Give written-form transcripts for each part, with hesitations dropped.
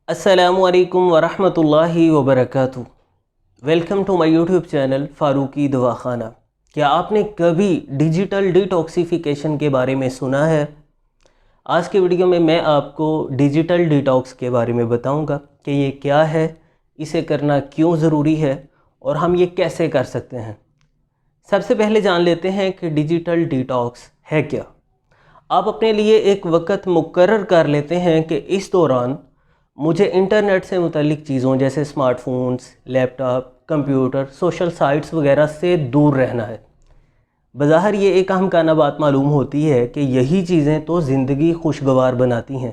السلام علیکم ورحمۃ اللہ وبرکاتہ۔ Welcome to my YouTube channel Farooqui دواخانہ۔ کیا آپ نے کبھی ڈیجیٹل ڈیٹاکسیفیکیشن کے بارے میں سنا ہے؟ آج کے ویڈیو میں آپ کو ڈیجیٹل ڈیٹاکس کے بارے میں بتاؤں گا کہ یہ کیا ہے، اسے کرنا کیوں ضروری ہے اور ہم یہ کیسے کر سکتے ہیں۔ سب سے پہلے جان لیتے ہیں کہ ڈیجیٹل ڈیٹاکس ہے کیا۔ آپ اپنے لیے ایک وقت مقرر کر لیتے ہیں کہ اس دوران مجھے انٹرنیٹ سے متعلق چیزوں جیسے اسمارٹ فونز، لیپ ٹاپ، کمپیوٹر، سوشل سائٹس وغیرہ سے دور رہنا ہے۔ بظاہر یہ ایک اہم کانہ بات معلوم ہوتی ہے کہ یہی چیزیں تو زندگی خوشگوار بناتی ہیں،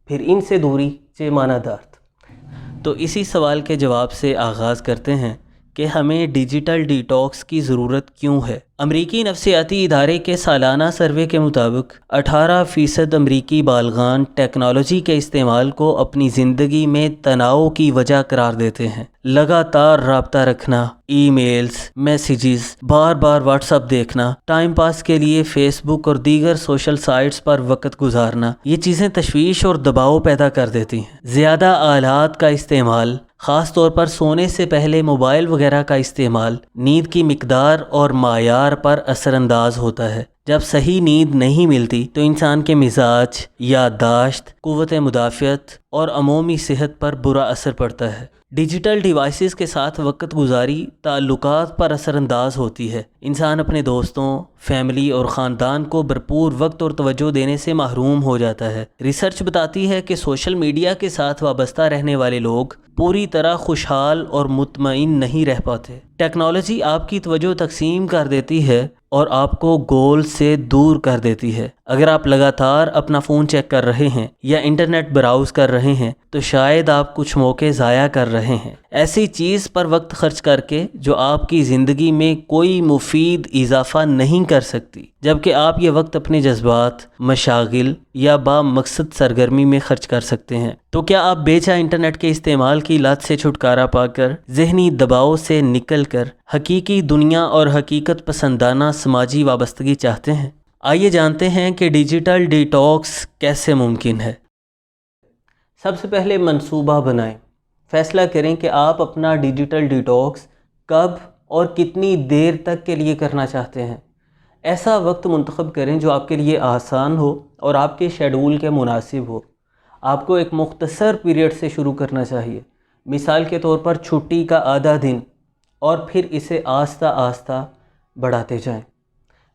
پھر ان سے دوری چہ مانا دارت۔ تو اسی سوال کے جواب سے آغاز کرتے ہیں کہ ہمیں ڈیجیٹل ڈیٹاکس کی ضرورت کیوں ہے۔ امریکی نفسیاتی ادارے کے سالانہ سروے کے مطابق 18% امریکی بالغان ٹیکنالوجی کے استعمال کو اپنی زندگی میں تناؤ کی وجہ قرار دیتے ہیں۔ لگاتار رابطہ رکھنا، ای میلز، میسیجز، بار بار واٹس ایپ دیکھنا، ٹائم پاس کے لیے فیس بک اور دیگر سوشل سائٹس پر وقت گزارنا، یہ چیزیں تشویش اور دباؤ پیدا کر دیتی ہیں۔ زیادہ آلات کا استعمال، خاص طور پر سونے سے پہلے موبائل وغیرہ کا استعمال، نیند کی مقدار اور معیار پر اثر انداز ہوتا ہے۔ جب صحیح نیند نہیں ملتی تو انسان کے مزاج، یادداشت، قوت مدافعت اور عمومی صحت پر برا اثر پڑتا ہے۔ ڈیجیٹل ڈیوائسز کے ساتھ وقت گزاری تعلقات پر اثر انداز ہوتی ہے۔ انسان اپنے دوستوں، فیملی اور خاندان کو بھرپور وقت اور توجہ دینے سے محروم ہو جاتا ہے۔ ریسرچ بتاتی ہے کہ سوشل میڈیا کے ساتھ وابستہ رہنے والے لوگ پوری طرح خوشحال اور مطمئن نہیں رہ پاتے۔ ٹیکنالوجی آپ کی توجہ تقسیم کر دیتی ہے اور آپ کو گول سے دور کر دیتی ہے۔ اگر آپ لگاتار اپنا فون چیک کر رہے ہیں یا انٹرنیٹ براؤز کر رہے ہیں تو شاید آپ کچھ موقع ضائع کر رہے ہیں، ایسی چیز پر وقت خرچ کر کے جو آپ کی زندگی میں کوئی مفید اضافہ نہیں کر سکتی، جبکہ آپ یہ وقت اپنے جذبات، مشاغل یا با مقصد سرگرمی میں خرچ کر سکتے ہیں۔ تو کیا آپ بے چاہ انٹرنیٹ کے استعمال کی لت سے چھٹکارا پا کر، ذہنی دباؤ سے نکل کر حقیقی دنیا اور حقیقت پسندانہ سماجی وابستگی چاہتے ہیں؟ آئیے جانتے ہیں کہ ڈیجیٹل ڈیٹاکس کیسے ممکن ہے۔ سب سے پہلے منصوبہ بنائیں۔ فیصلہ کریں کہ آپ اپنا ڈیجیٹل ڈیٹاکس کب اور کتنی دیر تک کے لیے کرنا چاہتے ہیں۔ ایسا وقت منتخب کریں جو آپ کے لیے آسان ہو اور آپ کے شیڈول کے مناسب ہو۔ آپ کو ایک مختصر پیریڈ سے شروع کرنا چاہیے، مثال کے طور پر چھٹی کا آدھا دن، اور پھر اسے آہستہ آہستہ بڑھاتے جائیں۔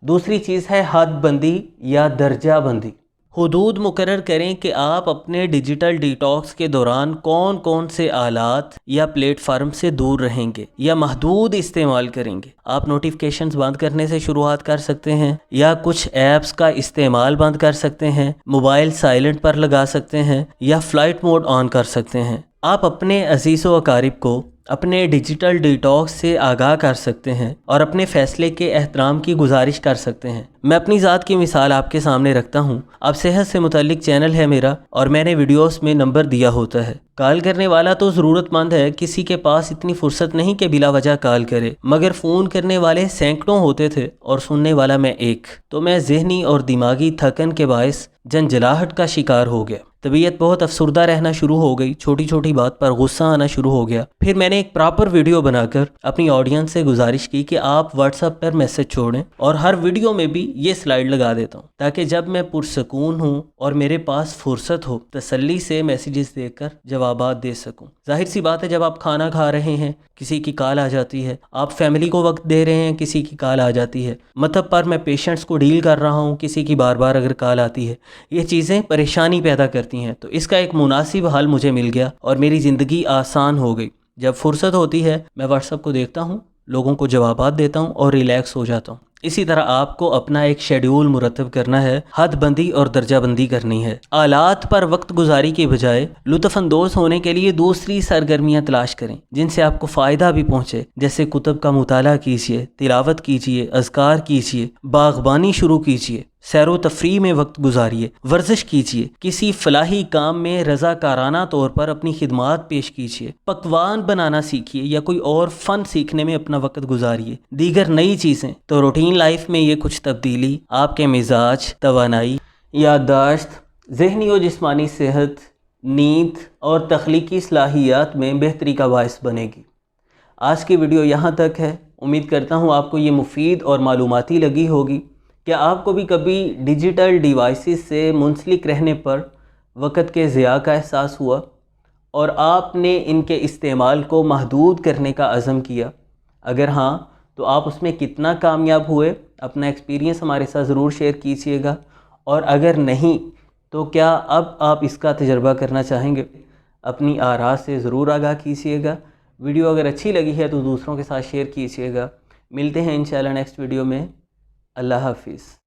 دوسری چیز ہے حد بندی یا درجہ بندی۔ حدود مقرر کریں کہ آپ اپنے ڈیجیٹل ڈیٹاکس کے دوران کون کون سے آلات یا پلیٹ فارم سے دور رہیں گے یا محدود استعمال کریں گے۔ آپ نوٹیفیکیشنز بند کرنے سے شروعات کر سکتے ہیں یا کچھ ایپس کا استعمال بند کر سکتے ہیں، موبائل سائلنٹ پر لگا سکتے ہیں یا فلائٹ موڈ آن کر سکتے ہیں۔ آپ اپنے عزیز و اقارب کو اپنے ڈیجیٹل ڈیٹاکس سے آگاہ کر سکتے ہیں اور اپنے فیصلے کے احترام کی گزارش کر سکتے ہیں۔ میں اپنی ذات کی مثال آپ کے سامنے رکھتا ہوں۔ اب صحت سے متعلق چینل ہے میرا اور میں نے ویڈیوز میں نمبر دیا ہوتا ہے۔ کال کرنے والا تو ضرورت مند ہے، کسی کے پاس اتنی فرصت نہیں کہ بلا وجہ کال کرے، مگر فون کرنے والے سینکڑوں ہوتے تھے اور سننے والا میں ایک، تو میں ذہنی اور دماغی تھکن کے باعث جنجلاہٹ کا شکار ہو گیا۔ طبیعت بہت افسردہ رہنا شروع ہو گئی، چھوٹی چھوٹی بات پر غصہ آنا شروع ہو گیا۔ پھر میں نے ایک پراپر ویڈیو بنا کر اپنی آڈینس سے گزارش کی کہ آپ واٹس ایپ پر میسج چھوڑیں، اور ہر ویڈیو میں بھی یہ سلائیڈ لگا دیتا ہوں تاکہ جب میں پرسکون ہوں اور میرے پاس فرصت ہو، تسلی سے میسیجز دے کر جوابات دے سکوں۔ ظاہر سی بات ہے، جب آپ کھانا کھا رہے ہیں کسی کی کال آ جاتی ہے، آپ فیملی کو وقت دے رہے ہیں کسی کی کال آ جاتی ہے، مطلب پر میں پیشنٹس کو ڈیل کر رہا ہوں کسی کی بار بار اگر کال آتی ہے، یہ چیزیں پریشانی پیدا کرتی ہیں۔ تو اس کا ایک مناسب حل مجھے مل گیا اور میری زندگی آسان ہو گئی۔ جب فرصت ہوتی ہے میں واٹس ایپ کو دیکھتا ہوں، لوگوں کو جوابات دیتا ہوں اور ریلیکس ہو جاتا ہوں۔ اسی طرح آپ کو اپنا ایک شیڈیول مرتب کرنا ہے، حد بندی اور درجہ بندی کرنی ہے۔ آلات پر وقت گزاری کے بجائے لطف اندوز ہونے کے لیے دوسری سرگرمیاں تلاش کریں جن سے آپ کو فائدہ بھی پہنچے، جیسے کتب کا مطالعہ کیجیے، تلاوت کیجیے، اذکار کیجیے، باغبانی شروع کیجیے، سیر و تفریح میں وقت گزاریے، ورزش کیجیے، کسی فلاحی کام میں رضاکارانہ طور پر اپنی خدمات پیش کیجیے، پکوان بنانا سیکھیے یا کوئی اور فن سیکھنے میں اپنا وقت گزاریے، دیگر نئی چیزیں۔ تو روٹین لائف میں یہ کچھ تبدیلی آپ کے مزاج، توانائی، یادداشت، ذہنی و جسمانی صحت، نیند اور تخلیقی صلاحیات میں بہتری کا باعث بنے گی۔ آج کی ویڈیو یہاں تک ہے۔ امید کرتا ہوں آپ کو یہ مفید اور معلوماتی لگی ہوگی۔ کیا آپ کو بھی کبھی ڈیجیٹل ڈیوائسز سے منسلک رہنے پر وقت کے ضیاع کا احساس ہوا اور آپ نے ان کے استعمال کو محدود کرنے کا عزم کیا؟ اگر ہاں تو آپ اس میں کتنا کامیاب ہوئے؟ اپنا ایکسپیرینس ہمارے ساتھ ضرور شیئر کیجیے گا، اور اگر نہیں تو کیا اب آپ اس کا تجربہ کرنا چاہیں گے؟ اپنی آراء سے ضرور آگاہ کیجیے گا۔ ویڈیو اگر اچھی لگی ہے تو دوسروں کے ساتھ شیئر کیجیے گا۔ ملتے ہیں انشاءاللہ نیکسٹ ویڈیو میں۔ اللہ حافظ۔